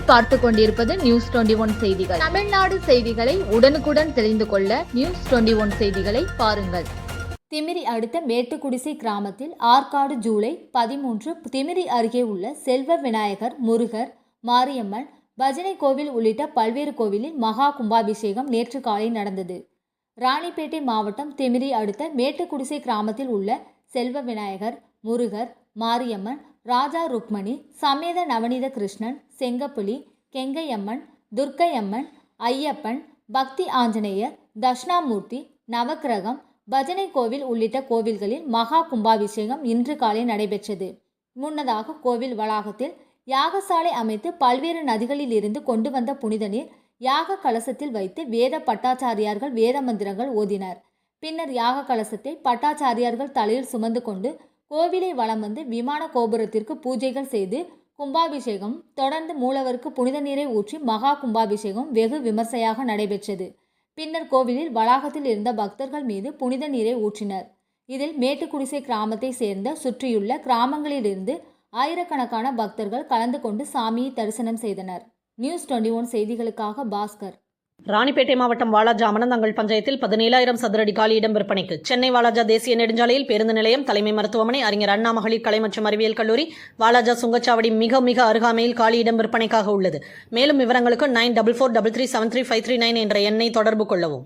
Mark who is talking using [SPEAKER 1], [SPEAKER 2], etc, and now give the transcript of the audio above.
[SPEAKER 1] நீங்கள் பார்த்து கொண்டிருப்பது நியூஸ் 21 செய்திகள். தமிழ்நாடு செய்திகளை உடனுக்குடன் தெரிந்து கொள்ள நியூஸ் 21 செய்திகளை பாருங்கள்.
[SPEAKER 2] திமிரி அடுத்த மேட்டுக்குடிசை கிராமத்தில் ஆற்காடு ஜூலை 13 திமிரி அருகே உள்ள செல்வ விநாயகர், முருகர், மாரியம்மன், பஜனை கோவில் உள்ளிட்ட பல்வேறு கோவிலில் மகா கும்பாபிஷேகம் நேற்று காலை நடந்தது. ராணிப்பேட்டை மாவட்டம் திமிரி அடுத்த மேட்டுக்குடிசை கிராமத்தில் உள்ள செல்வ விநாயகர், முருகர், மாரியம்மன், ராஜா ருக்மணி சமேத நவநீத கிருஷ்ணன், செங்கப்புலி, கெங்கையம்மன், துர்க்கையம்மன், ஐயப்பன், பக்தி ஆஞ்சநேயர், தட்சிணாமூர்த்தி, நவக்கிரகம், பஜனை கோவில் உள்ளிட்ட கோவில்களில் மகா கும்பாபிஷேகம் இன்று காலை நடைபெற்றது. முன்னதாக கோவில் வளாகத்தில் யாகசாலை அமைத்து பல்வேறு நதிகளில் இருந்து கொண்டு வந்த புனித நீர் யாக கலசத்தில் வைத்து வேத பட்டாச்சாரியார்கள் வேத மந்திரங்கள் ஓதினர். பின்னர் யாக கலசத்தை பட்டாச்சாரியார்கள் தலையில் சுமந்து கொண்டு கோவிலை வலம் வந்து விமான கோபுரத்திற்கு பூஜைகள் செய்து கும்பாபிஷேகம் தொடர்ந்து மூலவருக்கு புனித நீரை ஊற்றி மகா கும்பாபிஷேகம் வெகு விமர்சையாக நடைபெற்றது. பின்னர் கோவிலில் வளாகத்தில் இருந்த பக்தர்கள் மீது புனித நீரை ஊற்றினர். இதில் மேட்டுக்குடிசை கிராமத்தை சேர்ந்த சுற்றியுள்ள கிராமங்களிலிருந்து ஆயிரக்கணக்கான பக்தர்கள் கலந்து கொண்டு சாமியை தரிசனம் செய்தனர். நியூஸ் 21 செய்திகளுக்காக பாஸ்கர்.
[SPEAKER 3] ராணிப்பேட்டை மாவட்டம் வாலாஜா அமனந்தங்கல் பஞ்சாயத்தில் 17,000 சதுரடி காலியிடம் விற்பனைக்கு. சென்னை வாலாஜா தேசிய நெடுஞ்சாலையில் பேருந்து நிலையம், தலைமை மருத்துவமனை, அறிஞர் அண்ணா மகளிர் கலை மற்றும் அறிவியல் கல்லூரி, வாலாஜா சுங்கச்சாவடி மிக அருகாமையில் காலியிடம் விற்பனைக்காக உள்ளது. மேலும் விவரங்களுக்கு 9443373539 என்ற எண்ணை தொடர்பு கொள்ளவும்.